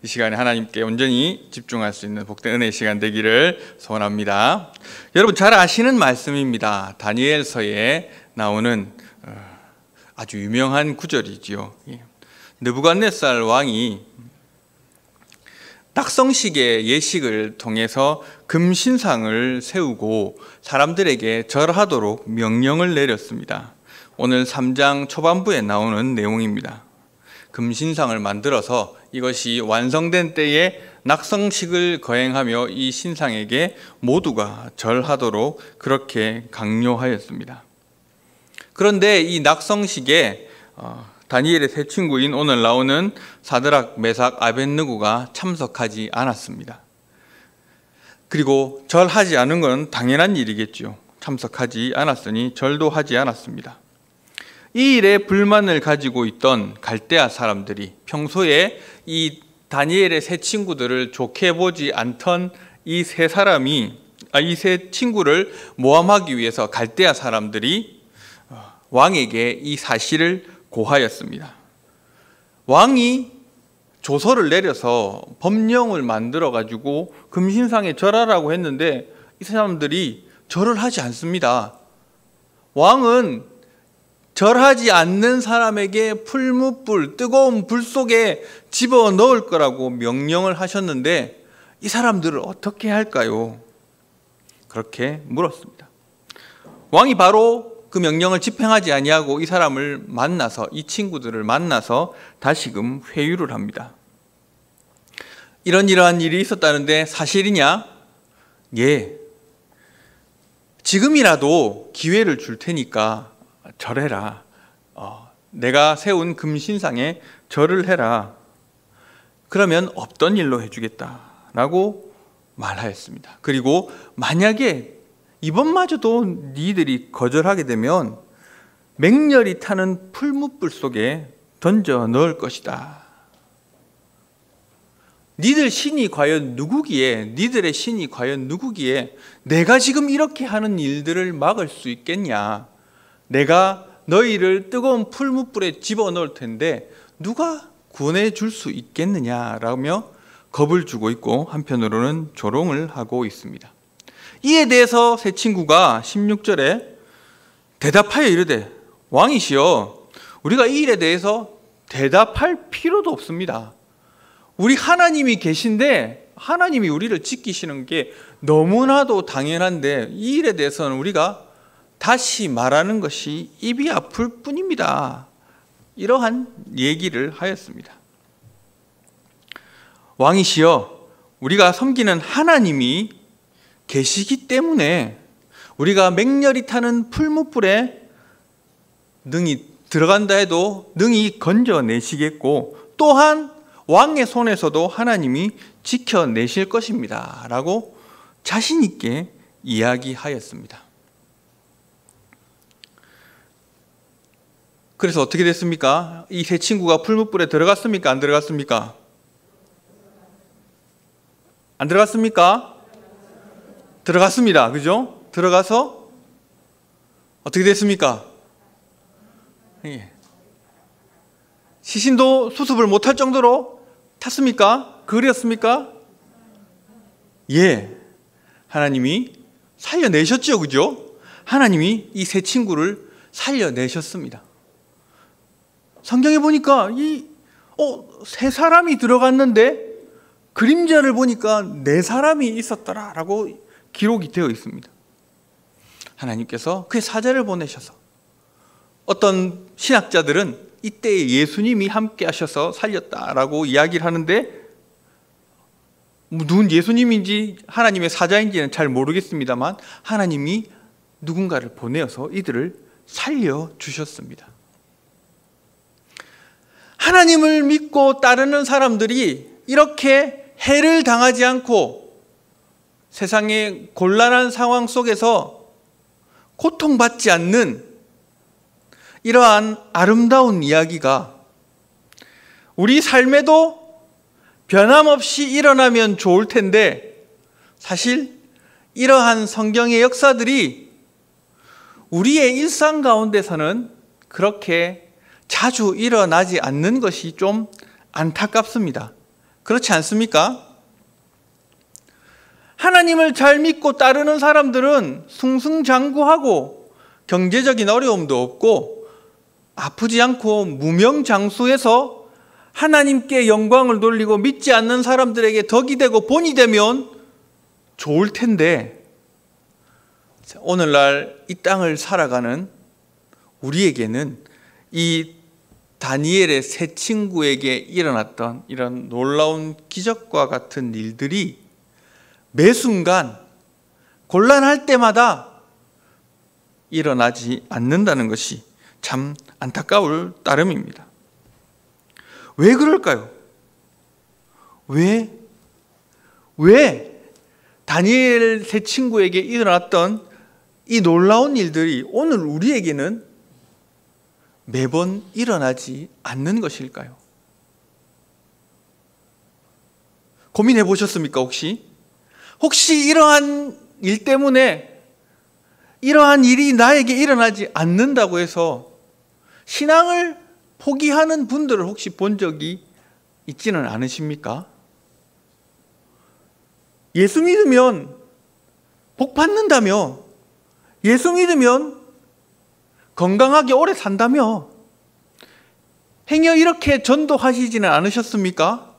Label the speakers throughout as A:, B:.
A: 이 시간에 하나님께 온전히 집중할 수 있는 복된 은혜의 시간 되기를 소원합니다. 여러분 잘 아시는 말씀입니다. 다니엘서에 나오는 아주 유명한 구절이지요. 느부갓네살 왕이 낙성식의 예식을 통해서 금신상을 세우고 사람들에게 절하도록 명령을 내렸습니다. 오늘 3장 초반부에 나오는 내용입니다. 금신상을 만들어서 이것이 완성된 때에 낙성식을 거행하며 이 신상에게 모두가 절하도록 그렇게 강요하였습니다. 그런데 이 낙성식에 다니엘의 세 친구인 오늘 나오는 사드락, 메삭, 아벳느고가 참석하지 않았습니다. 그리고 절하지 않은 건 당연한 일이겠죠. 참석하지 않았으니 절도 하지 않았습니다. 이 일에 불만을 가지고 있던 갈대아 사람들이 평소에 이 다니엘의 세 친구들을 좋게 보지 않던 이 세 친구를 모함하기 위해서 갈대아 사람들이 왕에게 이 사실을 고하였습니다. 왕이 조서를 내려서 법령을 만들어 가지고 금신상에 절하라고 했는데 이 사람들이 절을 하지 않습니다. 왕은 절하지 않는 사람에게 풀무불, 뜨거운 불 속에 집어넣을 거라고 명령을 하셨는데 이 사람들을 어떻게 할까요? 그렇게 물었습니다. 왕이 바로 그 명령을 집행하지 아니하고 이 사람을 만나서, 이 친구들을 만나서 다시금 회유를 합니다. 이러한 일이 있었다는데 사실이냐? 예. 지금이라도 기회를 줄 테니까 절해라. 내가 세운 금신상에 절을 해라. 그러면 없던 일로 해주겠다라고 말하였습니다. 그리고 만약에 이번마저도 니들이 거절하게 되면 맹렬히 타는 풀무불 속에 던져 넣을 것이다. 니들의 신이 과연 누구기에 내가 지금 이렇게 하는 일들을 막을 수 있겠냐? 내가 너희를 뜨거운 풀무불에 집어넣을 텐데 누가 구원해 줄 수 있겠느냐라며 겁을 주고 있고 한편으로는 조롱을 하고 있습니다. 이에 대해서 세 친구가 16절에 대답하여 이르되 왕이시여 우리가 이 일에 대해서 대답할 필요도 없습니다. 우리 하나님이 계신데 하나님이 우리를 지키시는 게 너무나도 당연한데 이 일에 대해서는 우리가 다시 말하는 것이 입이 아플 뿐입니다. 이러한 얘기를 하였습니다. 왕이시여 우리가 섬기는 하나님이 계시기 때문에 우리가 맹렬히 타는 풀무불에 능히 들어간다 해도 능히 건져내시겠고 또한 왕의 손에서도 하나님이 지켜내실 것입니다 라고 자신 있게 이야기하였습니다. 그래서 어떻게 됐습니까? 이 세 친구가 풀무불에 들어갔습니까? 안 들어갔습니까? 안 들어갔습니까? 들어갔습니다. 그죠? 들어가서 어떻게 됐습니까? 시신도 수습을 못할 정도로 탔습니까? 그랬습니까? 예. 하나님이 살려내셨죠. 그죠? 하나님이 이 세 친구를 살려내셨습니다. 성경에 보니까 세 사람이 들어갔는데 그림자를 보니까 네 사람이 있었더라라고 기록이 되어 있습니다. 하나님께서 그의 사자를 보내셔서 어떤 신학자들은 이때 예수님이 함께 하셔서 살렸다라고 이야기를 하는데 누군 예수님인지 하나님의 사자인지는 잘 모르겠습니다만 하나님이 누군가를 보내어서 이들을 살려주셨습니다. 하나님을 믿고 따르는 사람들이 이렇게 해를 당하지 않고 세상의 곤란한 상황 속에서 고통받지 않는 이러한 아름다운 이야기가 우리 삶에도 변함없이 일어나면 좋을 텐데 사실 이러한 성경의 역사들이 우리의 일상 가운데서는 그렇게 자주 일어나지 않는 것이 좀 안타깝습니다. 그렇지 않습니까? 하나님을 잘 믿고 따르는 사람들은 승승장구하고 경제적인 어려움도 없고 아프지 않고 무명장수해서 하나님께 영광을 돌리고 믿지 않는 사람들에게 덕이 되고 본이 되면 좋을 텐데, 오늘날 이 땅을 살아가는 우리에게는 이 다니엘의 세 친구에게 일어났던 이런 놀라운 기적과 같은 일들이 매 순간 곤란할 때마다 일어나지 않는다는 것이 참 안타까울 따름입니다. 왜 그럴까요? 왜 다니엘 세 친구에게 일어났던 이 놀라운 일들이 오늘 우리에게는 매번 일어나지 않는 것일까요? 고민해 보셨습니까? 혹시 이러한 일 때문에 이러한 일이 나에게 일어나지 않는다고 해서 신앙을 포기하는 분들을 혹시 본 적이 있지는 않으십니까? 예수 믿으면 복 받는다며, 예수 믿으면 건강하게 오래 산다며 행여 이렇게 전도하시지는 않으셨습니까?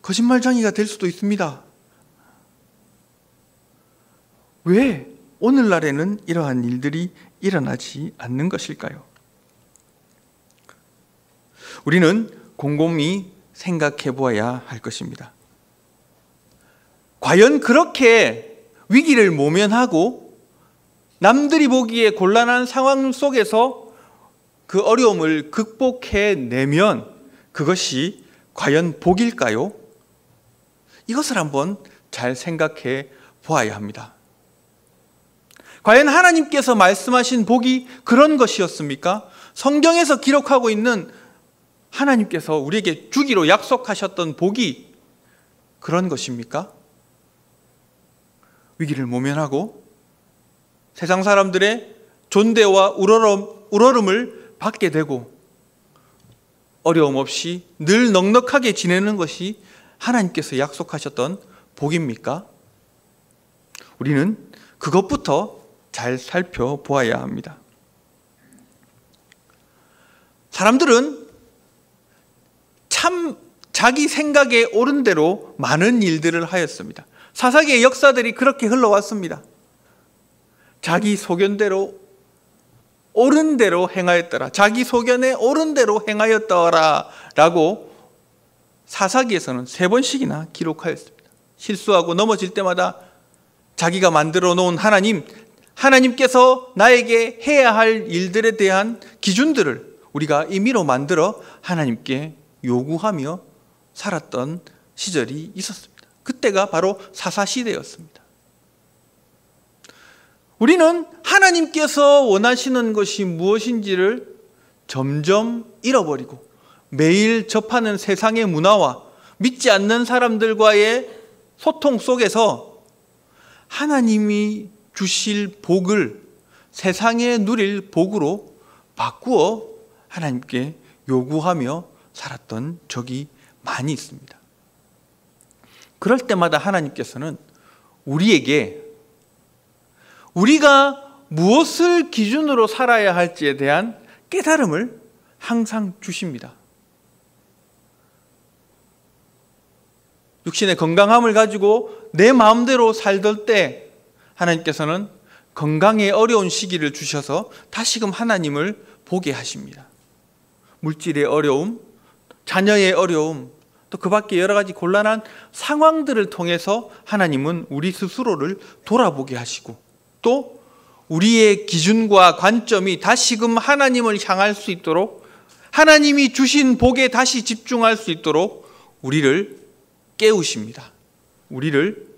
A: 거짓말쟁이가 될 수도 있습니다. 왜 오늘날에는 이러한 일들이 일어나지 않는 것일까요? 우리는 곰곰이 생각해 보아야 할 것입니다. 과연 그렇게 위기를 모면하고 남들이 보기에 곤란한 상황 속에서 그 어려움을 극복해내면 그것이 과연 복일까요? 이것을 한번 잘 생각해 보아야 합니다. 과연 하나님께서 말씀하신 복이 그런 것이었습니까? 성경에서 기록하고 있는 하나님께서 우리에게 주기로 약속하셨던 복이 그런 것입니까? 위기를 모면하고 세상 사람들의 존대와 우러름을 받게 되고 어려움 없이 늘 넉넉하게 지내는 것이 하나님께서 약속하셨던 복입니까? 우리는 그것부터 잘 살펴보아야 합니다. 사람들은 참 자기 생각에 옳은 대로 많은 일들을 하였습니다. 사사기의 역사들이 그렇게 흘러왔습니다. 자기 소견대로 옳은 대로 행하였더라, 자기 소견에 옳은 대로 행하였더라 라고 사사기에서는 3번씩이나 기록하였습니다. 실수하고 넘어질 때마다 자기가 만들어 놓은 하나님께서 나에게 해야 할 일들에 대한 기준들을 우리가 임의로 만들어 하나님께 요구하며 살았던 시절이 있었습니다. 그때가 바로 사사시대였습니다. 우리는 하나님께서 원하시는 것이 무엇인지를 점점 잃어버리고 매일 접하는 세상의 문화와 믿지 않는 사람들과의 소통 속에서 하나님이 주실 복을 세상에 누릴 복으로 바꾸어 하나님께 요구하며 살았던 적이 많이 있습니다. 그럴 때마다 하나님께서는 우리에게 우리가 무엇을 기준으로 살아야 할지에 대한 깨달음을 항상 주십니다. 육신의 건강함을 가지고 내 마음대로 살던 때 하나님께서는 건강에 어려운 시기를 주셔서 다시금 하나님을 보게 하십니다. 물질의 어려움, 자녀의 어려움, 또 그 밖에 여러 가지 곤란한 상황들을 통해서 하나님은 우리 스스로를 돌아보게 하시고 또 우리의 기준과 관점이 다시금 하나님을 향할 수 있도록 하나님이 주신 복에 다시 집중할 수 있도록 우리를 깨우십니다. 우리를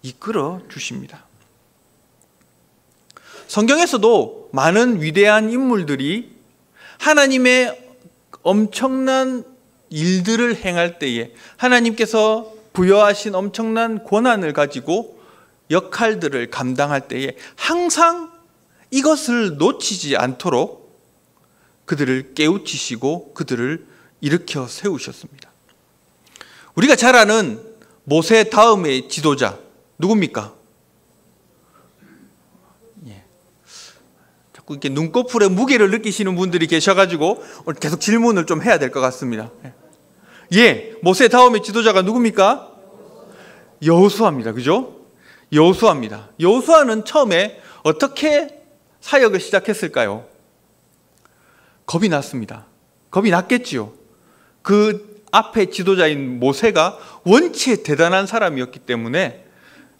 A: 이끌어 주십니다. 성경에서도 많은 위대한 인물들이 하나님의 엄청난 일들을 행할 때에 하나님께서 부여하신 엄청난 권한을 가지고 역할들을 감당할 때에 항상 이것을 놓치지 않도록 그들을 깨우치시고 그들을 일으켜 세우셨습니다. 우리가 잘 아는 모세 다음의 지도자 누굽니까? 자꾸 이렇게 눈꺼풀에 무게를 느끼시는 분들이 계셔가지고 오늘 계속 질문을 좀 해야 될 것 같습니다. 모세 다음의 지도자가 누굽니까? 여호수아입니다. 그죠? 여호수아입니다. 여호수아는 처음에 어떻게 사역을 시작했을까요? 겁이 났습니다. 겁이 났겠지요. 그 앞에 지도자인 모세가 원체 대단한 사람이었기 때문에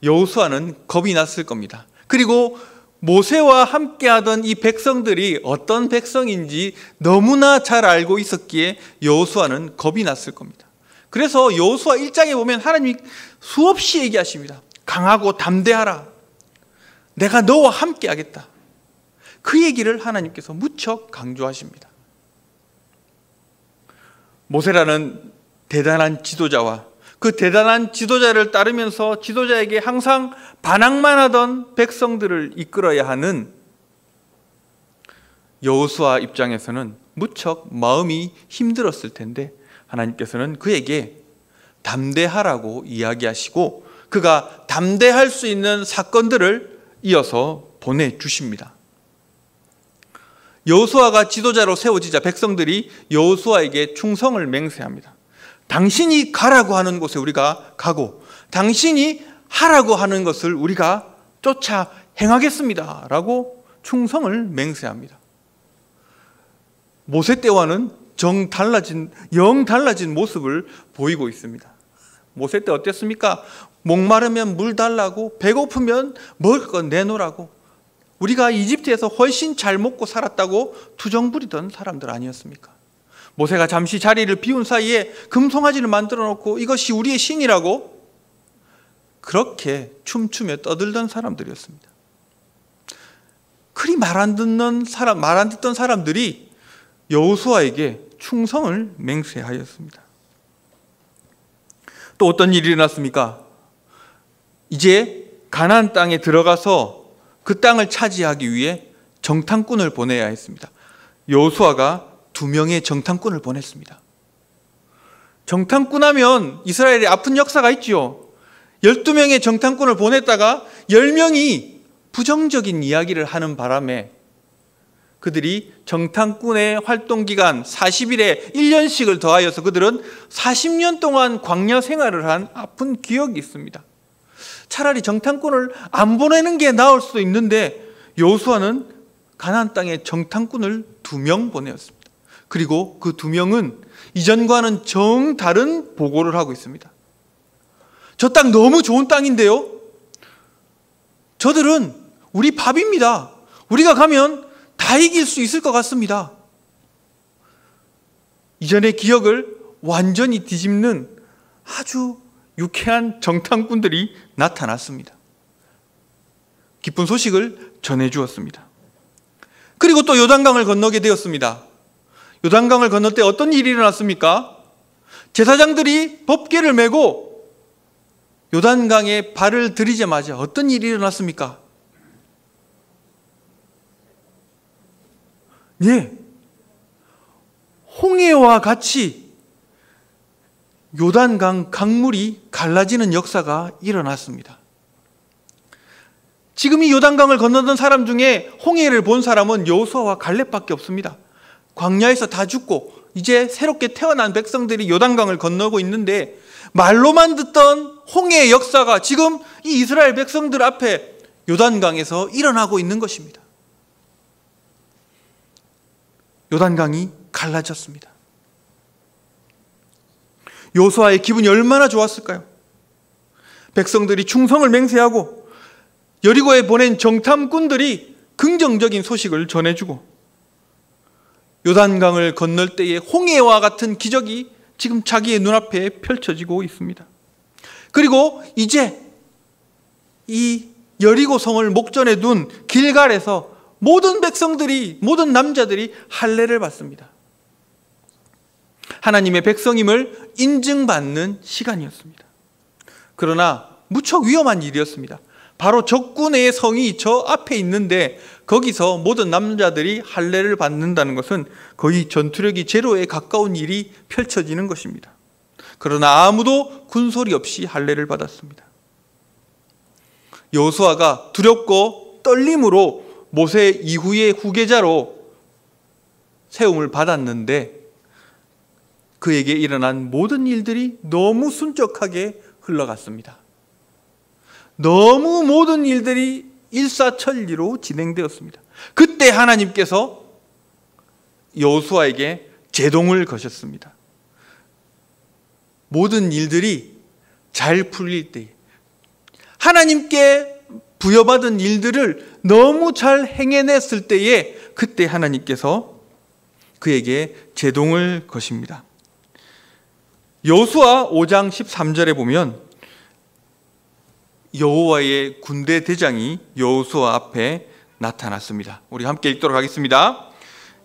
A: 여호수아는 겁이 났을 겁니다. 그리고 모세와 함께하던 이 백성들이 어떤 백성인지 너무나 잘 알고 있었기에 여호수아는 겁이 났을 겁니다. 그래서 여호수아 1장에 보면 하나님이 수없이 얘기하십니다. 강하고 담대하라. 내가 너와 함께하겠다. 그 얘기를 하나님께서 무척 강조하십니다. 모세라는 대단한 지도자와 그 대단한 지도자를 따르면서 지도자에게 항상 반항만 하던 백성들을 이끌어야 하는 여호수아 입장에서는 무척 마음이 힘들었을 텐데 하나님께서는 그에게 담대하라고 이야기하시고 그가 담대할 수 있는 사건들을 이어서 보내주십니다. 여호수아가 지도자로 세워지자 백성들이 여호수아에게 충성을 맹세합니다. 당신이 가라고 하는 곳에 우리가 가고 당신이 하라고 하는 것을 우리가 쫓아 행하겠습니다 라고 충성을 맹세합니다. 모세 때와는 영 달라진 모습을 보이고 있습니다. 모세 때 어땠습니까? 목마르면 물 달라고, 배고프면 먹을 것 내놓으라고, 우리가 이집트에서 훨씬 잘 먹고 살았다고 투정부리던 사람들 아니었습니까? 모세가 잠시 자리를 비운 사이에 금송아지를 만들어 놓고 이것이 우리의 신이라고 그렇게 춤추며 떠들던 사람들이었습니다. 그리 말 안 듣던 사람들이 여호수아에게 충성을 맹세하였습니다. 또 어떤 일이 일어났습니까? 이제 가나안 땅에 들어가서 그 땅을 차지하기 위해 정탐꾼을 보내야 했습니다. 여호수아가 2명의 정탐꾼을 보냈습니다. 정탐꾼 하면 이스라엘의 아픈 역사가 있지요. 12명의 정탐꾼을 보냈다가 10명이 부정적인 이야기를 하는 바람에 그들이 정탐꾼의 활동기간 40일에 1년씩을 더하여서 그들은 40년 동안 광야 생활을 한 아픈 기억이 있습니다. 차라리 정탐꾼을 안 보내는 게 나을 수도 있는데 여호수아는 가나안 땅에 정탐꾼을 2명 보내었습니다. 그리고 그 2명은 이전과는 정다른 보고를 하고 있습니다. 저 땅 너무 좋은 땅인데요. 저들은 우리 밥입니다. 우리가 가면 다 이길 수 있을 것 같습니다. 이전의 기억을 완전히 뒤집는 아주 유쾌한 정탐꾼들이 나타났습니다. 기쁜 소식을 전해주었습니다. 그리고 또 요단강을 건너게 되었습니다. 요단강을 건널 때 어떤 일이 일어났습니까? 제사장들이 법궤를 메고 요단강에 발을 들이자마자 어떤 일이 일어났습니까? 홍해와 같이 요단강 강물이 갈라지는 역사가 일어났습니다. 지금 이 요단강을 건너던 사람 중에 홍해를 본 사람은 여호수아와 갈렙밖에 없습니다. 광야에서 다 죽고 이제 새롭게 태어난 백성들이 요단강을 건너고 있는데 말로만 듣던 홍해의 역사가 지금 이 이스라엘 백성들 앞에 요단강에서 일어나고 있는 것입니다. 요단강이 갈라졌습니다. 여호수아의 기분이 얼마나 좋았을까요? 백성들이 충성을 맹세하고 여리고에 보낸 정탐꾼들이 긍정적인 소식을 전해주고 요단강을 건널 때의 홍해와 같은 기적이 지금 자기의 눈앞에 펼쳐지고 있습니다. 그리고 이제 이 여리고 성을 목전에 둔 길갈에서 모든 백성들이, 모든 남자들이 할례를 받습니다. 하나님의 백성임을 인증받는 시간이었습니다. 그러나 무척 위험한 일이었습니다. 바로 적군의 성이 저 앞에 있는데 거기서 모든 남자들이 할례를 받는다는 것은 거의 전투력이 제로에 가까운 일이 펼쳐지는 것입니다. 그러나 아무도 군소리 없이 할례를 받았습니다. 여호수아가 두렵고 떨림으로 모세 이후의 후계자로 세움을 받았는데 그에게 일어난 모든 일들이 너무 순적하게 흘러갔습니다. 너무 모든 일들이 일사천리로 진행되었습니다. 그때 하나님께서 여호수아에게 제동을 거셨습니다. 모든 일들이 잘 풀릴 때 하나님께 부여받은 일들을 너무 잘 행해냈을 때에 그때 하나님께서 그에게 제동을 거십니다. 여호수아 5장 13절에 보면 여호와의 군대 대장이 여호수아 앞에 나타났습니다. 우리 함께 읽도록 하겠습니다.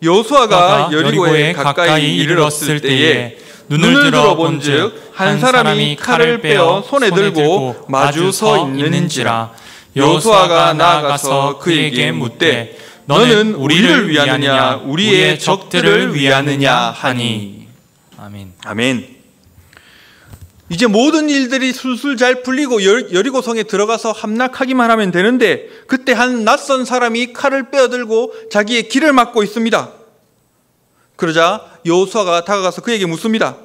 A: 여호수아가 여리고에 가까이 이르렀을 때에 눈을 들어 본즉 한 사람이 칼을 빼어 손에 들고 마주 서 있는지라. 여호수아가 나아가서 그에게 묻되 너는 우리를 위하느냐 우리의 적들을 위하느냐 하니.
B: 아멘.
A: 아멘. 이제 모든 일들이 술술 잘 풀리고 여리고성에 들어가서 함락하기만 하면 되는데 그때 한 낯선 사람이 칼을 빼어들고 자기의 길을 막고 있습니다. 그러자 여호수아가 다가가서 그에게 묻습니다.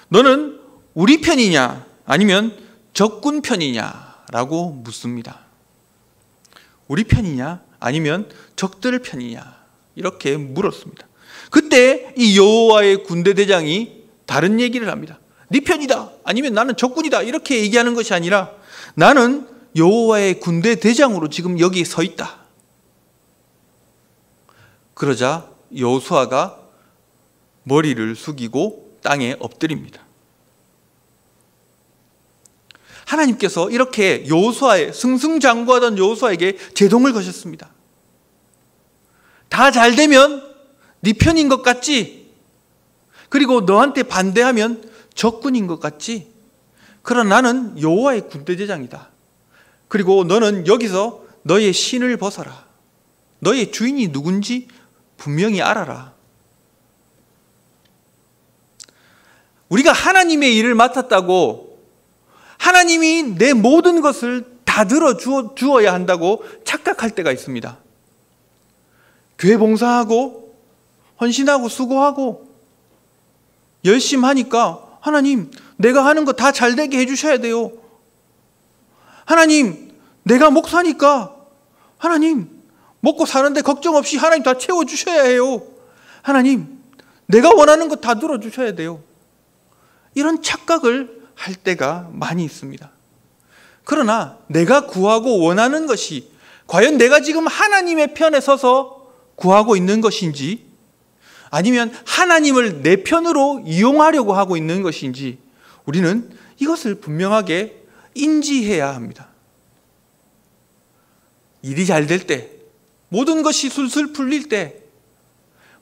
A: 너는 우리 편이냐 아니면 적군 편이냐 라고 묻습니다. 우리 편이냐 아니면 적들 편이냐 이렇게 물었습니다. 그때 이 여호와의 군대 대장이 다른 얘기를 합니다. 네 편이다 아니면 나는 적군이다 이렇게 얘기하는 것이 아니라 나는 여호와의 군대 대장으로 지금 여기 서 있다. 그러자 여호수아가 머리를 숙이고 땅에 엎드립니다. 하나님께서 이렇게 여호수아의 승승장구하던 여호수아에게 제동을 거셨습니다. 다 잘 되면 네 편인 것 같지? 그리고 너한테 반대하면 적군인 것 같지? 그러나 나는 여호와의 군대대장이다. 그리고 너는 여기서 너의 신을 벗어라. 너의 주인이 누군지 분명히 알아라. 우리가 하나님의 일을 맡았다고 하나님이 내 모든 것을 다 들어주어야 한다고 착각할 때가 있습니다. 교회 봉사하고 헌신하고 수고하고 열심히 하니까 하나님 내가 하는 거 다 잘 되게 해주셔야 돼요. 하나님 내가 목사니까 하나님 먹고 사는데 걱정 없이 하나님 다 채워주셔야 해요. 하나님 내가 원하는 거 다 들어주셔야 돼요. 이런 착각을 할 때가 많이 있습니다. 그러나 내가 구하고 원하는 것이 과연 내가 지금 하나님의 편에 서서 구하고 있는 것인지 아니면 하나님을 내 편으로 이용하려고 하고 있는 것인지 우리는 이것을 분명하게 인지해야 합니다. 일이 잘 될 때, 모든 것이 술술 풀릴 때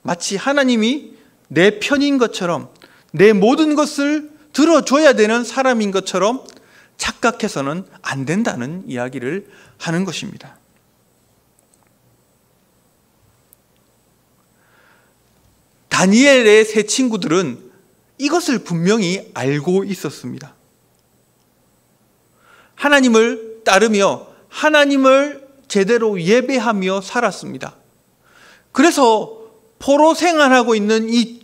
A: 마치 하나님이 내 편인 것처럼 내 모든 것을 들어줘야 되는 사람인 것처럼 착각해서는 안 된다는 이야기를 하는 것입니다. 다니엘의 세 친구들은 이것을 분명히 알고 있었습니다. 하나님을 따르며 하나님을 제대로 예배하며 살았습니다. 그래서 포로 생활하고 있는 이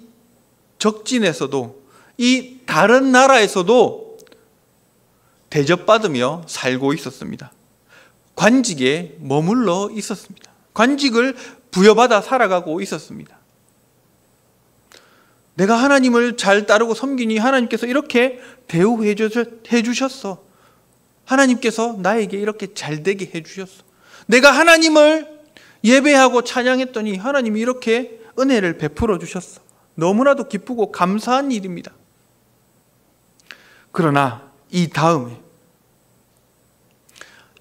A: 적진에서도 이 다른 나라에서도 대접받으며 살고 있었습니다. 관직에 머물러 있었습니다. 관직을 부여받아 살아가고 있었습니다. 내가 하나님을 잘 따르고 섬기니 하나님께서 이렇게 대우해 주셨어. 하나님께서 나에게 이렇게 잘되게 해주셨어. 내가 하나님을 예배하고 찬양했더니 하나님이 이렇게 은혜를 베풀어 주셨어. 너무나도 기쁘고 감사한 일입니다. 그러나 이 다음에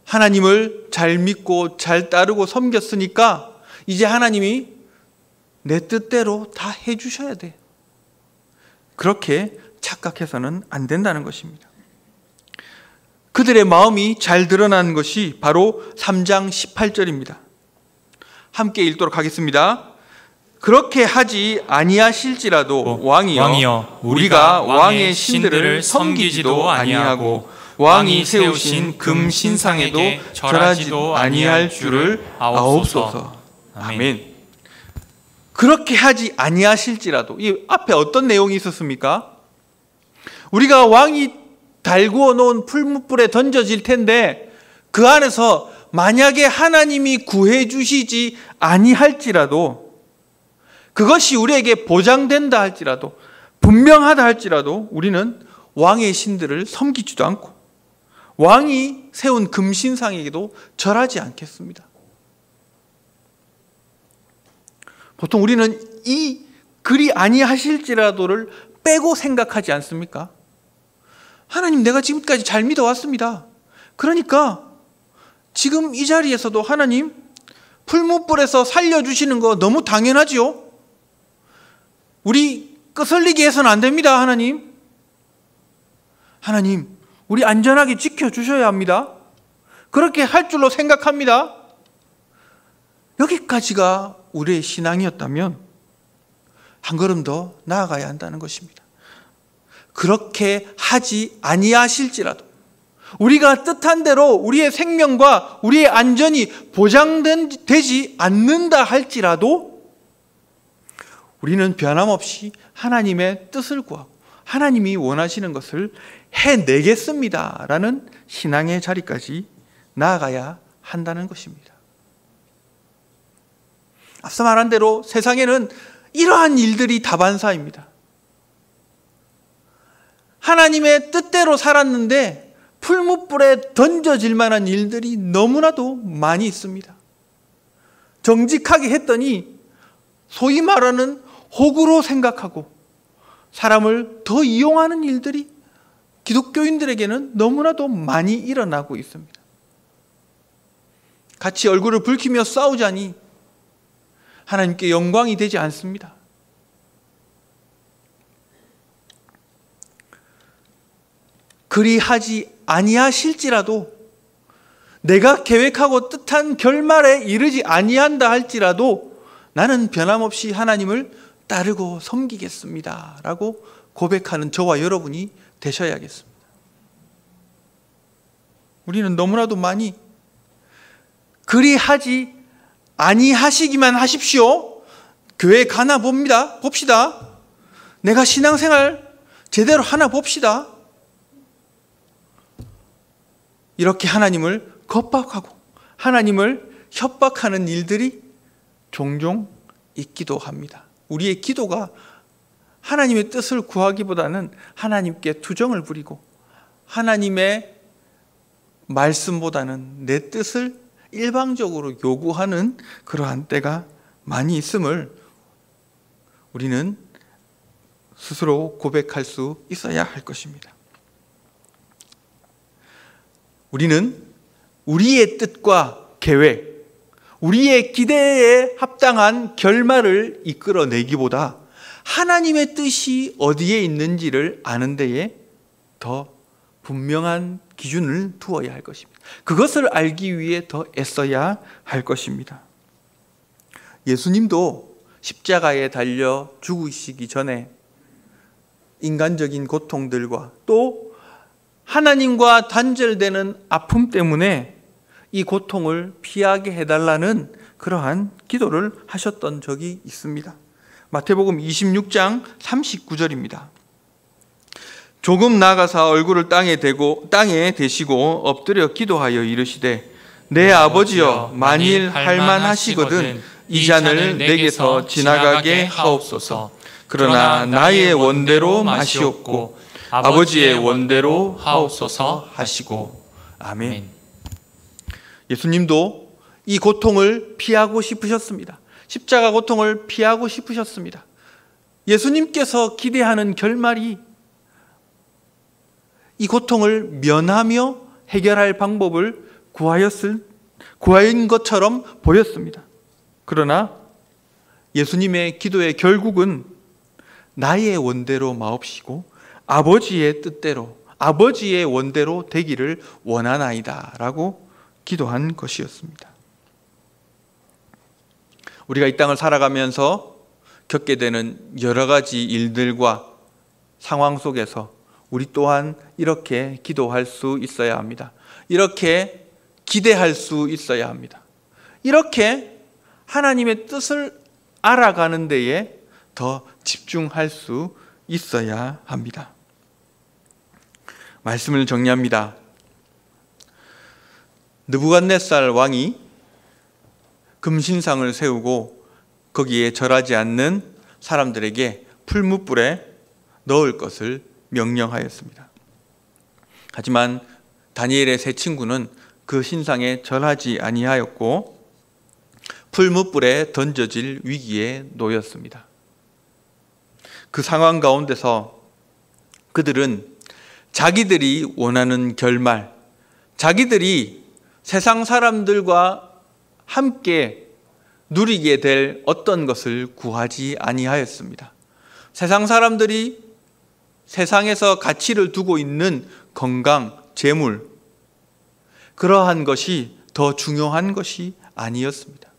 A: 하나님을 잘 믿고 잘 따르고 섬겼으니까 이제 하나님이 내 뜻대로 다 해주셔야 돼. 그렇게 착각해서는 안 된다는 것입니다. 그들의 마음이 잘 드러난 것이 바로 3장 18절입니다. 함께 읽도록 하겠습니다. 그렇게 하지 아니하실지라도 왕이여 우리가 왕의 신들을 섬기지도 아니하고 왕이 세우신 금 신상에도 절하지도 아니할 줄을 아옵소서. 아멘. 그렇게 하지 아니하실지라도, 이 앞에 어떤 내용이 있었습니까? 우리가 왕이 달구어 놓은 풀무불에 던져질 텐데 그 안에서 만약에 하나님이 구해 주시지 아니할지라도, 그것이 우리에게 보장된다 할지라도, 분명하다 할지라도 우리는 왕의 신들을 섬기지도 않고 왕이 세운 금신상에게도 절하지 않겠습니다. 보통 우리는 이 그리 아니하실지라도를 빼고 생각하지 않습니까? 하나님, 내가 지금까지 잘 믿어왔습니다. 그러니까 지금 이 자리에서도 하나님 풀무불에서 살려주시는 거 너무 당연하지요? 우리 끄슬리게 해서는 안 됩니다. 하나님, 우리 안전하게 지켜주셔야 합니다. 그렇게 할 줄로 생각합니다. 여기까지가 우리의 신앙이었다면 한 걸음 더 나아가야 한다는 것입니다. 그렇게 하지 아니하실지라도, 우리가 뜻한 대로 우리의 생명과 우리의 안전이 보장되지 않는다 할지라도 우리는 변함없이 하나님의 뜻을 구하고 하나님이 원하시는 것을 해내겠습니다 라는 신앙의 자리까지 나아가야 한다는 것입니다. 앞서 말한 대로 세상에는 이러한 일들이 다반사입니다. 하나님의 뜻대로 살았는데 풀무불에 던져질 만한 일들이 너무나도 많이 있습니다. 정직하게 했더니 소위 말하는 호구로 생각하고 사람을 더 이용하는 일들이 기독교인들에게는 너무나도 많이 일어나고 있습니다. 같이 얼굴을 붉히며 싸우자니 하나님께 영광이 되지 않습니다. 그리하지 아니하실지라도, 내가 계획하고 뜻한 결말에 이르지 아니한다 할지라도 나는 변함없이 하나님을 따르고 섬기겠습니다 라고 고백하는 저와 여러분이 되셔야겠습니다. 우리는 너무나도 많이 그리하지 아니하시기만 하십시오, 교회 가나 봅시다, 내가 신앙생활 제대로 하나 봅시다, 이렇게 하나님을 겁박하고 하나님을 협박하는 일들이 종종 있기도 합니다. 우리의 기도가 하나님의 뜻을 구하기보다는 하나님께 투정을 부리고 하나님의 말씀보다는 내 뜻을 일방적으로 요구하는 그러한 때가 많이 있음을 우리는 스스로 고백할 수 있어야 할 것입니다. 우리는 우리의 뜻과 계획, 우리의 기대에 합당한 결말을 이끌어내기보다 하나님의 뜻이 어디에 있는지를 아는 데에 더 분명한 기준을 두어야 할 것입니다. 그것을 알기 위해 더 애써야 할 것입니다. 예수님도 십자가에 달려 죽으시기 전에 인간적인 고통들과 또 하나님과 단절되는 아픔 때문에 이 고통을 피하게 해달라는 그러한 기도를 하셨던 적이 있습니다. 마태복음 26장 39절입니다. 조금 나아가사 얼굴을 땅에 대시고 엎드려 기도하여 이르시되 내 아버지여, 만일 할만하시거든 이 잔을 내게서 지나가게 하옵소서. 그러나 나의 원대로 마시옵고 아버지의 원대로 하옵소서 하시고. 아멘. 예수님도 이 고통을 피하고 싶으셨습니다. 십자가 고통을 피하고 싶으셨습니다. 예수님께서 기대하는 결말이 이 고통을 면하며 해결할 방법을 구하인 것처럼 보였습니다. 그러나 예수님의 기도의 결국은 나의 원대로 마옵시고 아버지의 뜻대로, 아버지의 원대로 되기를 원하나이다 라고 기도한 것이었습니다. 우리가 이 땅을 살아가면서 겪게 되는 여러 가지 일들과 상황 속에서 우리 또한 이렇게 기도할 수 있어야 합니다. 이렇게 기대할 수 있어야 합니다. 이렇게 하나님의 뜻을 알아가는 데에 더 집중할 수 있어야 합니다. 말씀을 정리합니다. 느부갓네살 왕이 금신상을 세우고 거기에 절하지 않는 사람들에게 풀무불에 넣을 것을 명령하였습니다. 하지만 다니엘의 세 친구는 그 신상에 절하지 아니하였고 풀무불에 던져질 위기에 놓였습니다. 그 상황 가운데서 그들은 자기들이 원하는 결말, 자기들이 세상 사람들과 함께 누리게 될 어떤 것을 구하지 아니하였습니다. 세상 사람들이 세상에서 가치를 두고 있는 건강, 재물, 그러한 것이 더 중요한 것이 아니었습니다.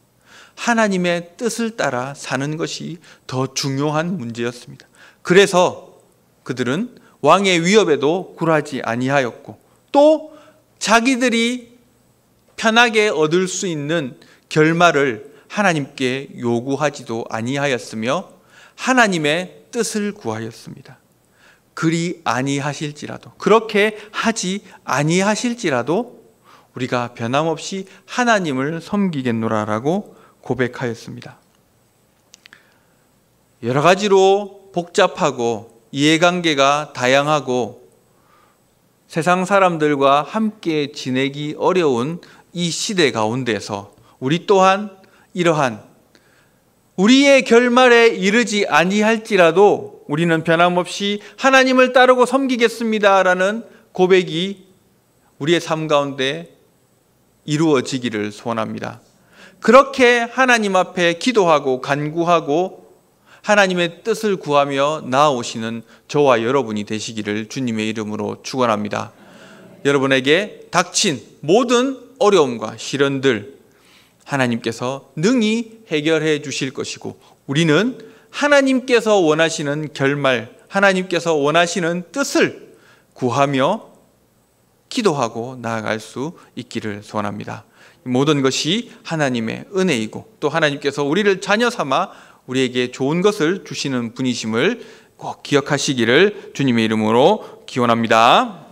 A: 하나님의 뜻을 따라 사는 것이 더 중요한 문제였습니다. 그래서 그들은 왕의 위협에도 굴하지 아니하였고 또 자기들이 편하게 얻을 수 있는 결말을 하나님께 요구하지도 아니하였으며 하나님의 뜻을 구하였습니다. 그리 아니하실지라도, 그렇게 하지 아니하실지라도 우리가 변함없이 하나님을 섬기겠노라라고 고백하였습니다. 여러 가지로 복잡하고 이해관계가 다양하고 세상 사람들과 함께 지내기 어려운 이 시대 가운데서 우리 또한 이러한 우리의 결말에 이르지 아니할지라도 우리는 변함없이 하나님을 따르고 섬기겠습니다라는 고백이 우리의 삶 가운데 이루어지기를 소원합니다. 그렇게 하나님 앞에 기도하고 간구하고 하나님의 뜻을 구하며 나아오시는 저와 여러분이 되시기를 주님의 이름으로 축원합니다. 여러분에게 닥친 모든 어려움과 시련들 하나님께서 능히 해결해 주실 것이고 우리는 하나님께서 원하시는 결말, 하나님께서 원하시는 뜻을 구하며 기도하고 나아갈 수 있기를 소원합니다. 모든 것이 하나님의 은혜이고 또 하나님께서 우리를 자녀 삼아 우리에게 좋은 것을 주시는 분이심을 꼭 기억하시기를 주님의 이름으로 기원합니다.